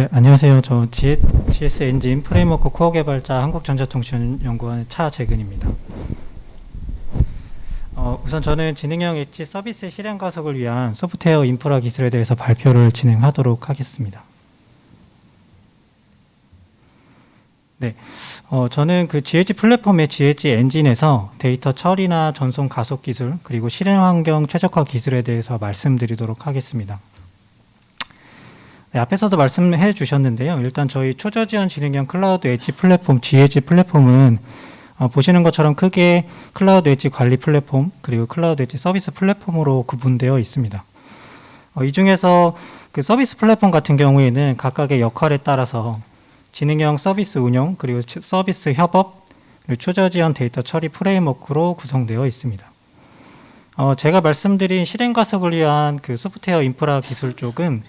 네, 안녕하세요. 저 GS 엔진 프레임워크 코어 개발자 한국전자통신연구원의 차재근입니다. 우선 저는 지능형 엣지 서비스 실행 가속을 위한 소프트웨어 인프라 기술에 대해서 발표를 진행하도록 하겠습니다. 네, 저는 그 GH 플랫폼의 GH 엔진에서 데이터 처리나 전송 가속 기술, 그리고 실행 환경 최적화 기술에 대해서 말씀드리도록 하겠습니다. 네, 앞에서도 말씀해 주셨는데요. 일단 저희 초저지원 지능형 클라우드 엣지 플랫폼 GH 플랫폼은 보시는 것처럼 크게 클라우드 엣지 관리 플랫폼 그리고 클라우드 엣지 서비스 플랫폼으로 구분되어 있습니다. 이 중에서 그 서비스 플랫폼 같은 경우에는 각각의 역할에 따라서 지능형 서비스 운영 그리고 서비스 협업 그리고 초저지원 데이터 처리 프레임워크로 구성되어 있습니다. 제가 말씀드린 실행 가속을 위한 그 소프트웨어 인프라 기술 쪽은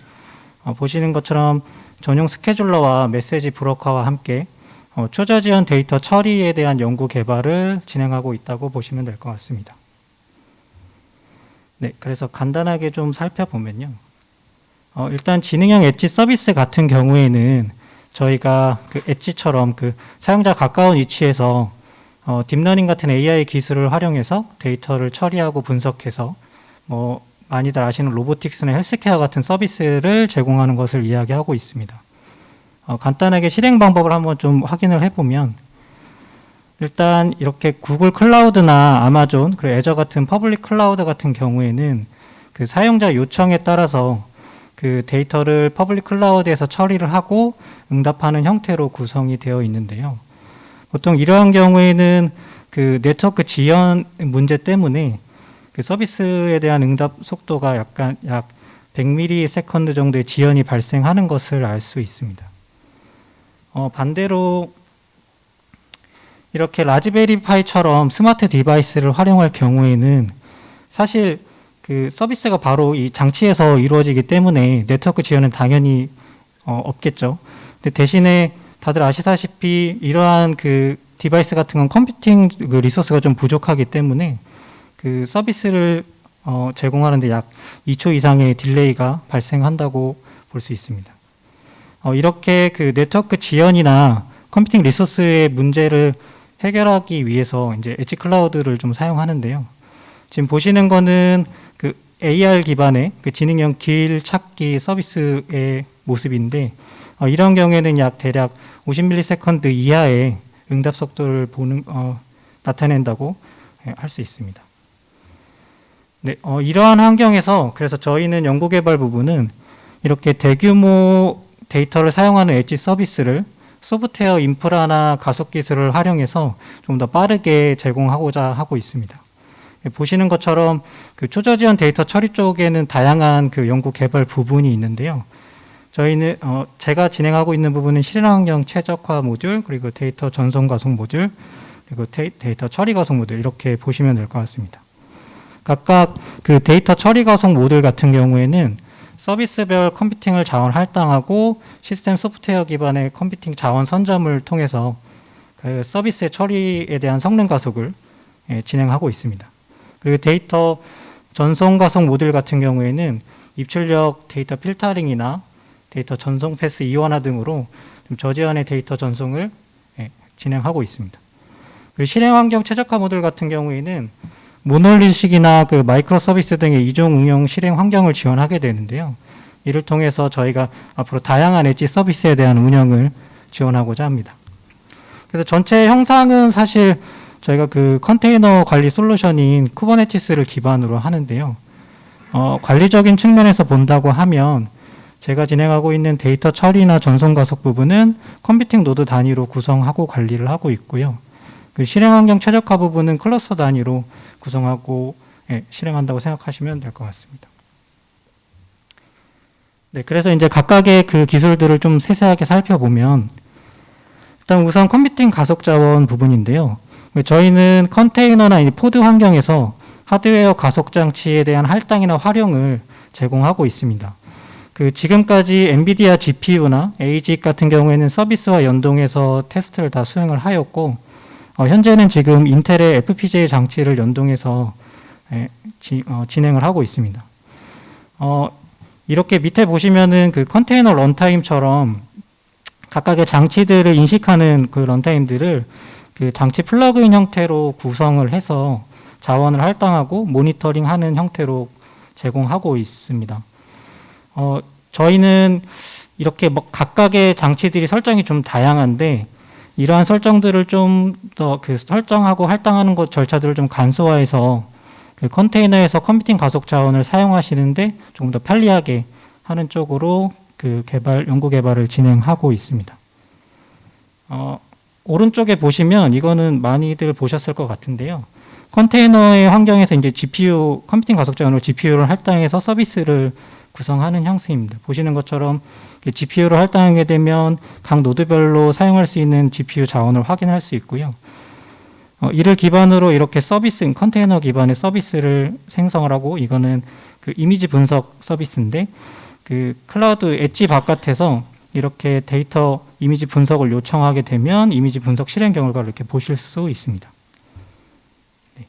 보시는 것처럼 전용 스케줄러와 메시지 브로커와 함께 초저지원 데이터 처리에 대한 연구 개발을 진행하고 있다고 보시면 될 것 같습니다. 네, 그래서 간단하게 좀 살펴보면요. 일단 지능형 엣지 서비스 같은 경우에는 저희가 그 엣지처럼 그 사용자 가까운 위치에서 딥러닝 같은 AI 기술을 활용해서 데이터를 처리하고 분석해서 많이들 아시는 로보틱스나 헬스케어 같은 서비스를 제공하는 것을 이야기하고 있습니다. 간단하게 실행 방법을 한번 좀 확인을 해보면 일단 이렇게 구글 클라우드나 아마존 그리고 애저 같은 퍼블릭 클라우드 같은 경우에는 그 사용자 요청에 따라서 그 데이터를 퍼블릭 클라우드에서 처리를 하고 응답하는 형태로 구성이 되어 있는데요. 보통 이러한 경우에는 그 네트워크 지연 문제 때문에 그 서비스에 대한 응답 속도가 약 100ms 정도의 지연이 발생하는 것을 알 수 있습니다. 반대로 이렇게 라즈베리파이처럼 스마트 디바이스를 활용할 경우에는 사실 그 서비스가 바로 이 장치에서 이루어지기 때문에 네트워크 지연은 당연히 없겠죠. 근데 대신에 다들 아시다시피 이러한 그 디바이스 같은 건 컴퓨팅 그 리소스가 좀 부족하기 때문에 그 서비스를 제공하는데 약 2초 이상의 딜레이가 발생한다고 볼 수 있습니다. 이렇게 그 네트워크 지연이나 컴퓨팅 리소스의 문제를 해결하기 위해서 이제 엣지 클라우드를 좀 사용하는데요. 지금 보시는 거는 그 AR 기반의 그 지능형 길 찾기 서비스의 모습인데 이런 경우에는 약 대략 50ms 이하의 응답 속도를 나타낸다고 할 수 있습니다. 네, 이러한 환경에서 그래서 저희는 연구개발 부분은 이렇게 대규모 데이터를 사용하는 엣지 서비스를 소프트웨어 인프라나 가속 기술을 활용해서 좀 더 빠르게 제공하고자 하고 있습니다. 보시는 것처럼 그 초저지원 데이터 처리 쪽에는 다양한 그 연구 개발 부분이 있는데요. 저희는 제가 진행하고 있는 부분은 실행 환경 최적화 모듈 그리고 데이터 전송 가속 모듈 그리고 데이터 처리 가속 모듈 이렇게 보시면 될 것 같습니다. 각각 그 데이터 처리 가속 모듈 같은 경우에는 서비스별 컴퓨팅을 자원 할당하고 시스템 소프트웨어 기반의 컴퓨팅 자원 선점을 통해서 그 서비스의 처리에 대한 성능 가속을 진행하고 있습니다. 그리고 데이터 전송 가속 모듈 같은 경우에는 입출력 데이터 필터링이나 데이터 전송 패스 이원화 등으로 좀 저지연의 데이터 전송을 진행하고 있습니다. 그리고 실행 환경 최적화 모듈 같은 경우에는 모놀리식이나 그 마이크로 서비스 등의 이종 응용 실행 환경을 지원하게 되는데요. 이를 통해서 저희가 앞으로 다양한 엣지 서비스에 대한 운영을 지원하고자 합니다. 그래서 전체 형상은 사실 저희가 그 컨테이너 관리 솔루션인 쿠버네티스를 기반으로 하는데요. 관리적인 측면에서 본다고 하면 제가 진행하고 있는 데이터 처리나 전송 가속 부분은 컴퓨팅 노드 단위로 구성하고 관리를 하고 있고요. 그 실행 환경 최적화 부분은 클러스터 단위로 구성하고 실행한다고 생각하시면 될 것 같습니다. 네, 그래서 이제 각각의 그 기술들을 좀 세세하게 살펴보면 일단 우선 컴퓨팅 가속 자원 부분인데요. 저희는 컨테이너나 포드 환경에서 하드웨어 가속 장치에 대한 할당이나 활용을 제공하고 있습니다. 그 지금까지 엔비디아 GPU나 AGIC 같은 경우에는 서비스와 연동해서 테스트를 다 수행을 하였고 현재는 지금 인텔의 FPGA 장치를 연동해서 진행을 하고 있습니다. 이렇게 밑에 보시면은 그 컨테이너 런타임처럼 각각의 장치들을 인식하는 그 런타임들을 그 장치 플러그인 형태로 구성을 해서 자원을 할당하고 모니터링하는 형태로 제공하고 있습니다. 저희는 이렇게 뭐 각각의 장치들이 설정이 좀 다양한데 이러한 설정들을 좀 더 그 설정하고 할당하는 것 절차들을 좀 간소화해서 그 컨테이너에서 컴퓨팅 가속 자원을 사용하시는데 조금 더 편리하게 하는 쪽으로 그 연구 개발을 진행하고 있습니다. 오른쪽에 보시면 이거는 많이들 보셨을 것 같은데요. 컨테이너의 환경에서 이제 GPU, 컴퓨팅 가속 자원으로 GPU를 할당해서 서비스를 구성하는 형식입니다. 보시는 것처럼 GPU를 할당하게 되면 각 노드별로 사용할 수 있는 GPU 자원을 확인할 수 있고요. 이를 기반으로 이렇게 서비스, 컨테이너 기반의 서비스를 생성을 하고 이거는 그 이미지 분석 서비스인데 그 클라우드 엣지 바깥에서 이렇게 데이터 이미지 분석을 요청하게 되면 이미지 분석 실행 결과를 이렇게 보실 수 있습니다. 네.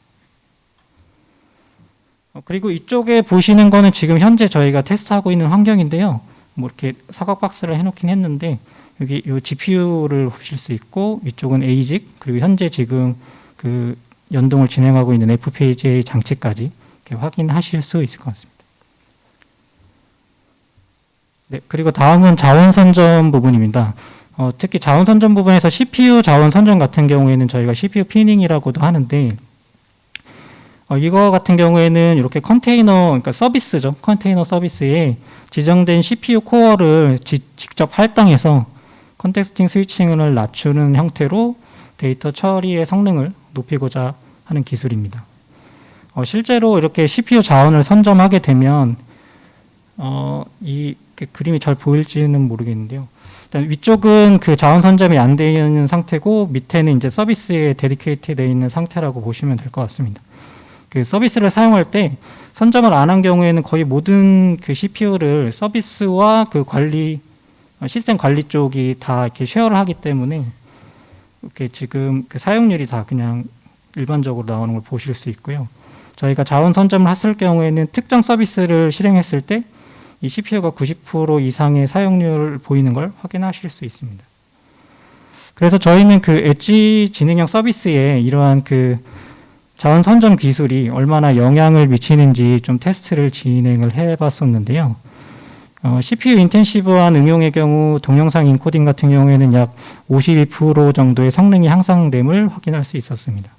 그리고 이쪽에 보시는 거는 지금 현재 저희가 테스트하고 있는 환경인데요. 뭐 이렇게 사각 박스를 해놓긴 했는데 여기 이 GPU를 보실 수 있고 이쪽은 ASIC 그리고 현재 지금 그 연동을 진행하고 있는 FPGA 장치까지 이렇게 확인하실 수 있을 것 같습니다. 네, 그리고 다음은 자원 선점 부분입니다. 특히 자원 선점 부분에서 CPU 자원 선점 같은 경우에는 저희가 CPU 피닝이라고도 하는데 이거 같은 경우에는 이렇게 컨테이너, 그러니까 서비스죠. 컨테이너 서비스에 지정된 CPU 코어를 직접 할당해서 컨텍스팅 스위칭을 낮추는 형태로 데이터 처리의 성능을 높이고자 하는 기술입니다. 실제로 이렇게 CPU 자원을 선점하게 되면 이 그림이 잘 보일지는 모르겠는데요. 일단 위쪽은 그 자원 선점이 안 되어 있는 상태고 밑에는 이제 서비스에 데디케이트 되어 있는 상태라고 보시면 될 것 같습니다. 그 서비스를 사용할 때 선점을 안 한 경우에는 거의 모든 그 CPU를 서비스와 그 관리 시스템 관리 쪽이 다 이렇게 쉐어를 하기 때문에 이렇게 지금 그 사용률이 다 그냥 일반적으로 나오는 걸 보실 수 있고요. 저희가 자원 선점을 했을 경우에는 특정 서비스를 실행했을 때 이 CPU가 90% 이상의 사용률을 보이는 걸 확인하실 수 있습니다. 그래서 저희는 그 엣지 지능형 서비스에 이러한 그 자원 선점 기술이 얼마나 영향을 미치는지 좀 테스트를 진행을 해봤었는데요. CPU 인텐시브한 응용의 경우 동영상 인코딩 같은 경우에는 약 52% 정도의 성능이 향상됨을 확인할 수 있었습니다.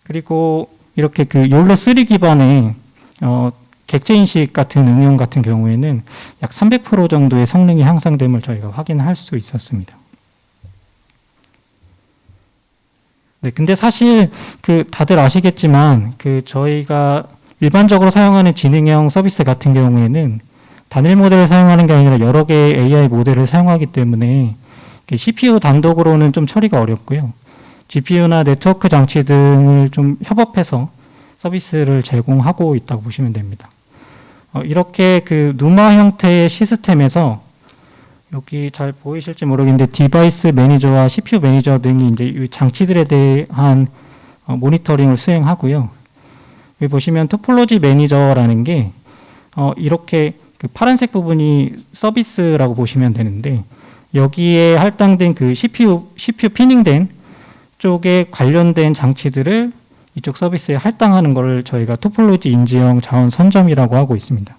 그리고 이렇게 그 욜로3 기반의 객체 인식 같은 응용 같은 경우에는 약 300% 정도의 성능이 향상됨을 저희가 확인할 수 있었습니다. 네, 근데 사실 그 다들 아시겠지만 그 저희가 일반적으로 사용하는 지능형 서비스 같은 경우에는 단일 모델을 사용하는 게 아니라 여러 개의 AI 모델을 사용하기 때문에 CPU 단독으로는 좀 처리가 어렵고요. GPU나 네트워크 장치 등을 좀 협업해서 서비스를 제공하고 있다고 보시면 됩니다. 이렇게 그 누마 형태의 시스템에서 여기 잘 보이실지 모르겠는데 디바이스 매니저와 CPU 매니저 등이 이제 이 장치들에 대한 모니터링을 수행하고요. 여기 보시면 토폴로지 매니저라는 게 이렇게 그 파란색 부분이 서비스라고 보시면 되는데 여기에 할당된 그 CPU 피닝된 쪽에 관련된 장치들을 이쪽 서비스에 할당하는 것을 저희가 토폴로지 인지형 자원 선점이라고 하고 있습니다.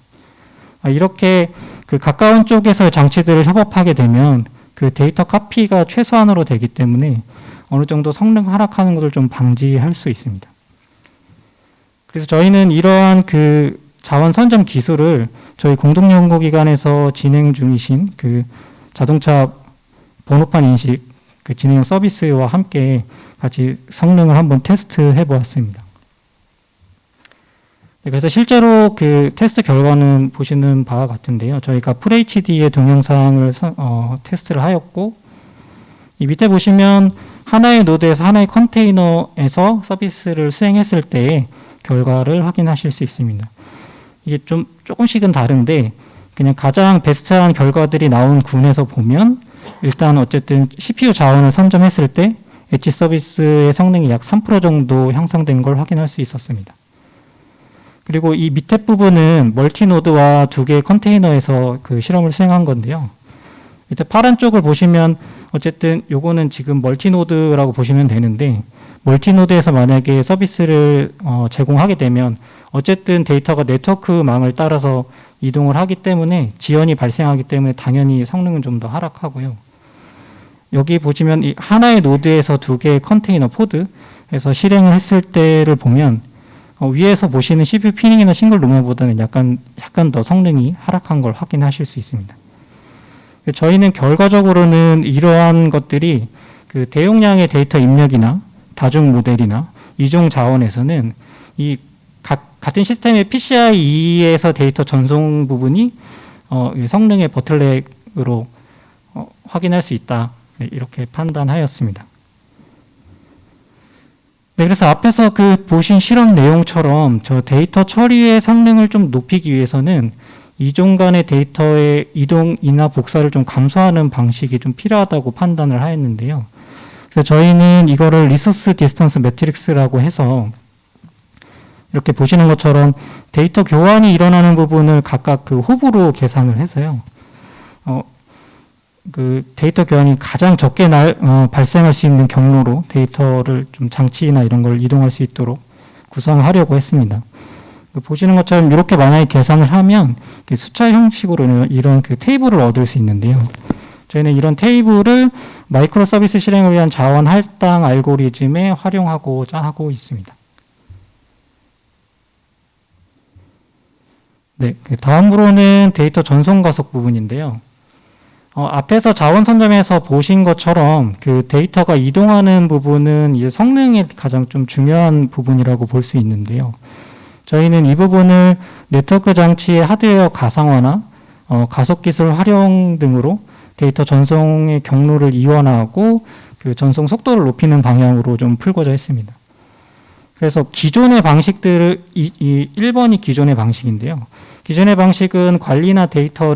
이렇게 그 가까운 쪽에서 장치들을 협업하게 되면 그 데이터 카피가 최소한으로 되기 때문에 어느 정도 성능 하락하는 것을 좀 방지할 수 있습니다. 그래서 저희는 이러한 그 자원 선점 기술을 저희 공동연구기관에서 진행 중이신 그 자동차 번호판 인식 그 진행형 서비스와 함께 같이 성능을 한번 테스트해 보았습니다. 네, 그래서 실제로 그 테스트 결과는 보시는 바와 같은데요. 저희가 FHD의 동영상을 테스트를 하였고 이 밑에 보시면 하나의 노드에서 하나의 컨테이너에서 서비스를 수행했을 때의 결과를 확인하실 수 있습니다. 이게 좀 조금씩은 다른데 그냥 가장 베스트한 결과들이 나온 군에서 보면 일단 어쨌든 CPU 자원을 선점했을 때 엣지 서비스의 성능이 약 3% 정도 향상된 걸 확인할 수 있었습니다. 그리고 이 밑에 부분은 멀티노드와 두 개의 컨테이너에서 그 실험을 수행한 건데요. 밑에 파란 쪽을 보시면 어쨌든 요거는 지금 멀티노드라고 보시면 되는데, 멀티노드에서 만약에 서비스를 제공하게 되면 어쨌든 데이터가 네트워크망을 따라서 이동을 하기 때문에 지연이 발생하기 때문에 당연히 성능은 좀 더 하락하고요. 여기 보시면 이 하나의 노드에서 두 개의 컨테이너 포드에서 실행을 했을 때를 보면 위에서 보시는 CPU 피닝이나 싱글 로머보다는 약간 더 성능이 하락한 걸 확인하실 수 있습니다. 저희는 결과적으로는 이러한 것들이 그 대용량의 데이터 입력이나 다중 모델이나 이종 자원에서는 이 같은 시스템의 PCIe에서 데이터 전송 부분이 성능의 보틀넥으로 확인할 수 있다. 네, 이렇게 판단하였습니다. 네, 그래서 앞에서 그 보신 실험 내용처럼 저 데이터 처리의 성능을 좀 높이기 위해서는 이종 간의 데이터의 이동이나 복사를 좀 감소하는 방식이 좀 필요하다고 판단을 하였는데요. 그래서 저희는 이거를 리소스 디스턴스 매트릭스라고 해서 이렇게 보시는 것처럼 데이터 교환이 일어나는 부분을 각각 그 호불로 계산을 해서요. 그 데이터 교환이 가장 적게 발생할 수 있는 경로로 데이터를 좀 장치나 이런 걸 이동할 수 있도록 구성하려고 했습니다. 보시는 것처럼 이렇게 만약에 계산을 하면 숫자 형식으로 이런 그 테이블을 얻을 수 있는데요. 저희는 이런 테이블을 마이크로 서비스 실행을 위한 자원 할당 알고리즘에 활용하고자 하고 있습니다. 네, 다음으로는 데이터 전송 가속 부분인데요. 앞에서 자원 선점에서 보신 것처럼 그 데이터가 이동하는 부분은 이제 성능에 가장 좀 중요한 부분이라고 볼 수 있는데요. 저희는 이 부분을 네트워크 장치의 하드웨어 가상화나 가속 기술 활용 등으로 데이터 전송의 경로를 이원하고 그 전송 속도를 높이는 방향으로 좀 풀고자 했습니다. 그래서 기존의 방식들을 1번이 기존의 방식인데요. 기존의 방식은 관리나 데이터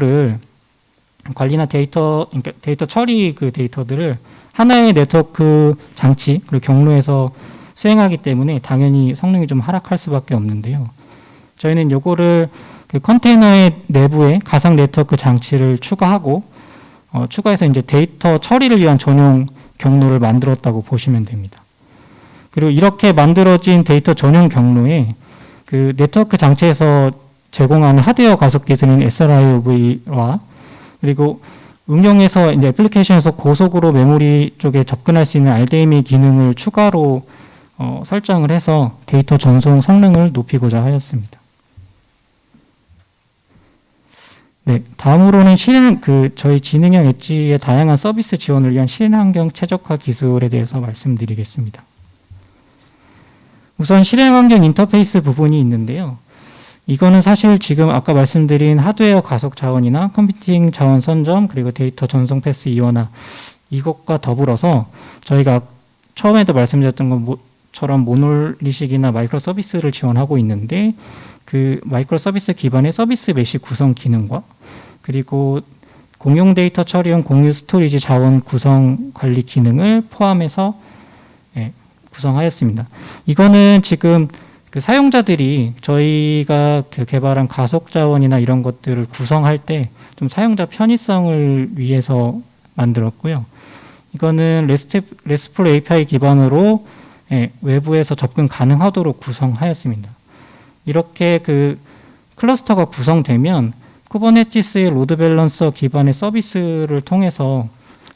그러니까 데이터 처리 그 데이터들을 하나의 네트워크 장치 그리고 경로에서 수행하기 때문에 당연히 성능이 좀 하락할 수밖에 없는데요. 저희는 요거를 그 컨테이너의 내부에 가상 네트워크 장치를 추가해서 이제 데이터 처리를 위한 전용 경로를 만들었다고 보시면 됩니다. 그리고 이렇게 만들어진 데이터 전용 경로에 그 네트워크 장치에서 제공하는 하드웨어 가속 기술인 SRIOV와 그리고 응용에서 이제 애플리케이션에서 고속으로 메모리 쪽에 접근할 수 있는 RDMA 기능을 추가로 설정을 해서 데이터 전송 성능을 높이고자 하였습니다. 네, 다음으로는 저희 지능형 엣지의 다양한 서비스 지원을 위한 실행 환경 최적화 기술에 대해서 말씀드리겠습니다. 우선 실행 환경 인터페이스 부분이 있는데요. 이거는 사실 지금 아까 말씀드린 하드웨어 가속 자원이나 컴퓨팅 자원 선점 그리고 데이터 전송 패스 이원화 이것과 더불어서 저희가 처음에도 말씀드렸던 것처럼 모놀리식이나 마이크로 서비스를 지원하고 있는데 그 마이크로 서비스 기반의 서비스 메시 구성 기능과 그리고 공용 데이터 처리용 공유 스토리지 자원 구성 관리 기능을 포함해서 구성하였습니다. 이거는 지금 그 사용자들이 저희가 그 개발한 가속 자원이나 이런 것들을 구성할 때 좀 사용자 편의성을 위해서 만들었고요. 이거는 RESTful API 기반으로 외부에서 접근 가능하도록 구성하였습니다. 이렇게 그 클러스터가 구성되면 쿠버네티스의 로드 밸런서 기반의 서비스를 통해서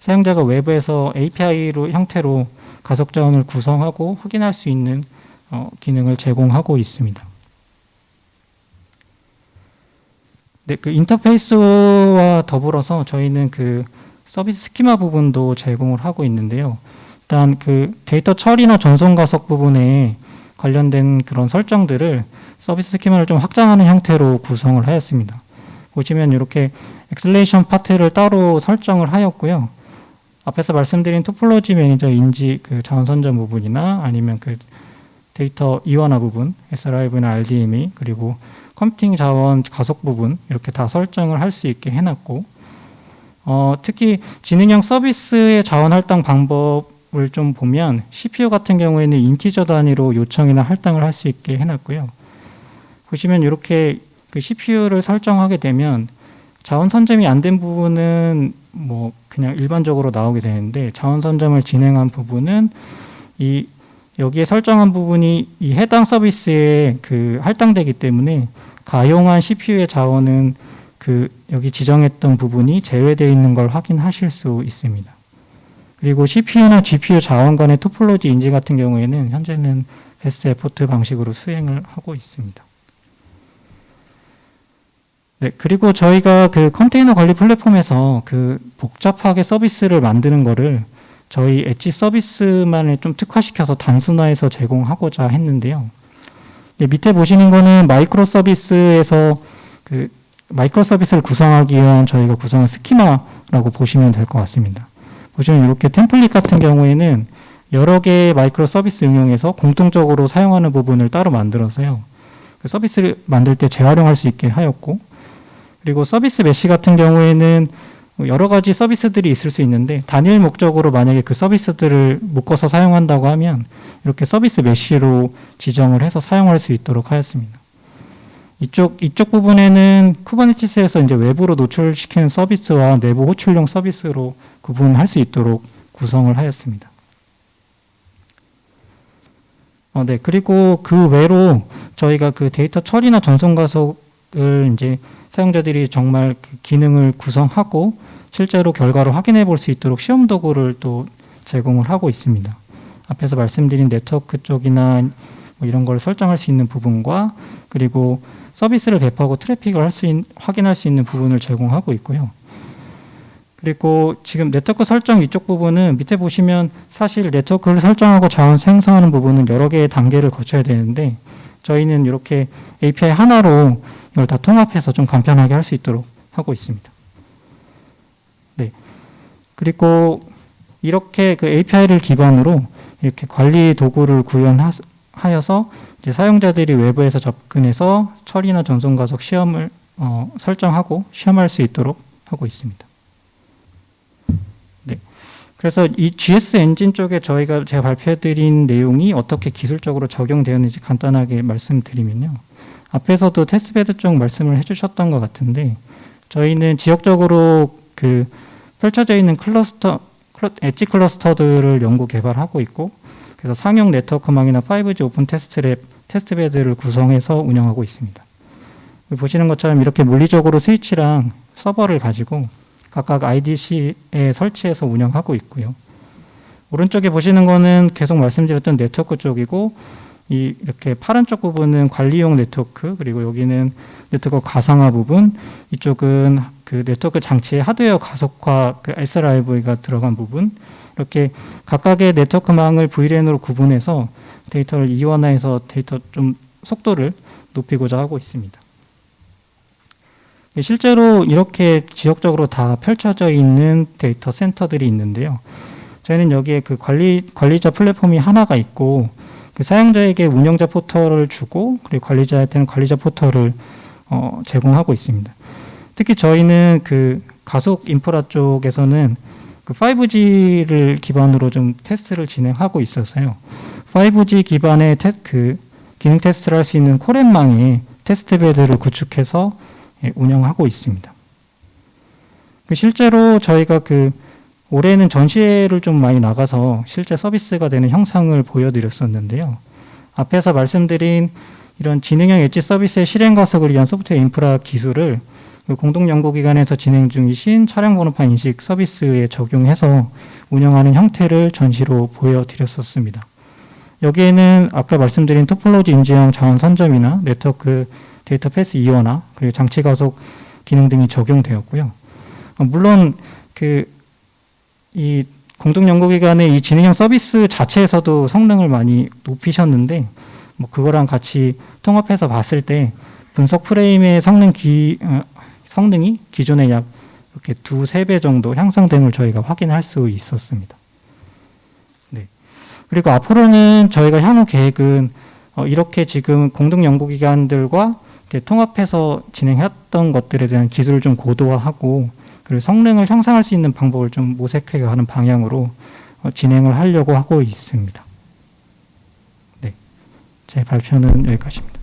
사용자가 외부에서 API로 형태로 가속 자원을 구성하고 확인할 수 있는 기능을 제공하고 있습니다. 네, 그 인터페이스와 더불어서 저희는 그 서비스 스키마 부분도 제공을 하고 있는데요. 일단 그 데이터 처리나 전송 가속 부분에 관련된 그런 설정들을 서비스 스키마를 좀 확장하는 형태로 구성을 하였습니다. 보시면 이렇게 엑셀레이션 파트를 따로 설정을 하였고요. 앞에서 말씀드린 토폴로지 매니저 인지 그 자원 선점 부분이나 아니면 그 데이터 이원화 부분, SRIV나 RDMA 그리고 컴퓨팅 자원 가속 부분 이렇게 다 설정을 할 수 있게 해놨고 특히 지능형 서비스의 자원 할당 방법을 좀 보면 CPU 같은 경우에는 인티저 단위로 요청이나 할당을 할 수 있게 해놨고요. 보시면 이렇게 그 CPU를 설정하게 되면 자원 선점이 안 된 부분은 뭐 그냥 일반적으로 나오게 되는데, 자원 선점을 진행한 부분은 여기에 설정한 부분이 이 해당 서비스에 그 할당되기 때문에 가용한 CPU의 자원은 그 여기 지정했던 부분이 제외되어 있는 걸 확인하실 수 있습니다. 그리고 CPU나 GPU 자원 간의 토폴로지 인지 같은 경우에는 현재는 베스트 에포트 방식으로 수행을 하고 있습니다. 네, 그리고 저희가 그 컨테이너 관리 플랫폼에서 그 복잡하게 서비스를 만드는 거를 저희 엣지 서비스만을 좀 특화시켜서 단순화해서 제공하고자 했는데요. 네, 밑에 보시는 거는 마이크로 서비스에서 그 마이크로 서비스를 구성하기 위한 저희가 구성한 스키마라고 보시면 될 것 같습니다. 보시면 이렇게 템플릿 같은 경우에는 여러 개의 마이크로 서비스 응용에서 공통적으로 사용하는 부분을 따로 만들어서요. 그 서비스를 만들 때 재활용할 수 있게 하였고, 그리고 서비스 메시 같은 경우에는 여러 가지 서비스들이 있을 수 있는데 단일 목적으로 만약에 그 서비스들을 묶어서 사용한다고 하면 이렇게 서비스 메시로 지정을 해서 사용할 수 있도록 하였습니다. 이쪽 부분에는 쿠버네티스에서 이제 외부로 노출시키는 서비스와 내부 호출용 서비스로 구분할 수 있도록 구성을 하였습니다. 네, 그리고 그 외로 저희가 그 데이터 처리나 전송 가속을 이제 사용자들이 정말 그 기능을 구성하고 실제로 결과를 확인해 볼 수 있도록 시험 도구를 또 제공을 하고 있습니다. 앞에서 말씀드린 네트워크 쪽이나 뭐 이런 걸 설정할 수 있는 부분과, 그리고 서비스를 배포하고 트래픽을 확인할 수 있는 부분을 제공하고 있고요. 그리고 지금 네트워크 설정 이쪽 부분은 밑에 보시면 사실 네트워크를 설정하고 자원 생성하는 부분은 여러 개의 단계를 거쳐야 되는데 저희는 이렇게 API 하나로 이걸 다 통합해서 좀 간편하게 할 수 있도록 하고 있습니다. 네. 그리고 이렇게 그 API를 기반으로 이렇게 관리 도구를 구현하여서 이제 사용자들이 외부에서 접근해서 처리나 전송 가속 시험을 설정하고 시험할 수 있도록 하고 있습니다. 네. 그래서 이 GS 엔진 쪽에 제가 발표해드린 내용이 어떻게 기술적으로 적용되었는지 간단하게 말씀드리면요. 앞에서도 테스트베드 쪽 말씀을 해주셨던 것 같은데 저희는 지역적으로 그 펼쳐져 있는 엣지 클러스터들을 연구 개발하고 있고, 그래서 상용 네트워크망이나 5G 오픈 테스트베드를 구성해서 운영하고 있습니다. 보시는 것처럼 이렇게 물리적으로 스위치랑 서버를 가지고 각각 IDC에 설치해서 운영하고 있고요. 오른쪽에 보시는 거는 계속 말씀드렸던 네트워크 쪽이고, 이렇게 파란 쪽 부분은 관리용 네트워크, 그리고 여기는 네트워크 가상화 부분, 이쪽은 그 네트워크 장치의 하드웨어 가속화, 그 SRIV가 들어간 부분, 이렇게 각각의 네트워크망을 VLAN으로 구분해서 데이터를 이원화해서 데이터 좀 속도를 높이고자 하고 있습니다. 실제로 이렇게 지역적으로 다 펼쳐져 있는 데이터 센터들이 있는데요. 저희는 여기에 그 관리자 플랫폼이 하나가 있고, 그 사용자에게 운영자 포털을 주고, 그리고 관리자한테는 관리자 포털을 제공하고 있습니다. 특히 저희는 그 가속 인프라 쪽에서는 그 5G를 기반으로 좀 테스트를 진행하고 있어서요. 5G 기반의 그 기능 테스트를 할 수 있는 코렌망의 테스트베드를 구축해서 운영하고 있습니다. 실제로 저희가 올해는 전시회를 좀 많이 나가서 실제 서비스가 되는 형상을 보여드렸었는데요. 앞에서 말씀드린 이런 지능형 엣지 서비스의 실행 가속을 위한 소프트웨어 인프라 기술을 공동연구기관에서 진행 중이신 차량 번호판 인식 서비스에 적용해서 운영하는 형태를 전시로 보여드렸었습니다. 여기에는 아까 말씀드린 토폴로지 인지형 자원 선점이나 네트워크 데이터 패스 이원화, 그리고 장치 가속 기능 등이 적용되었고요. 물론 이 공동연구기관의 이 지능형 서비스 자체에서도 성능을 많이 높이셨는데, 뭐 그거랑 같이 통합해서 봤을 때 분석 프레임의 성능이 기존에 약 이렇게 2~3배 정도 향상됨을 저희가 확인할 수 있었습니다. 네. 그리고 앞으로는 저희가 향후 계획은 이렇게 지금 공동연구기관들과 통합해서 진행했던 것들에 대한 기술을 좀 고도화하고, 그리고 성능을 향상할 수 있는 방법을 좀 모색해 가는 방향으로 진행을 하려고 하고 있습니다. 네, 제 발표는 여기까지입니다.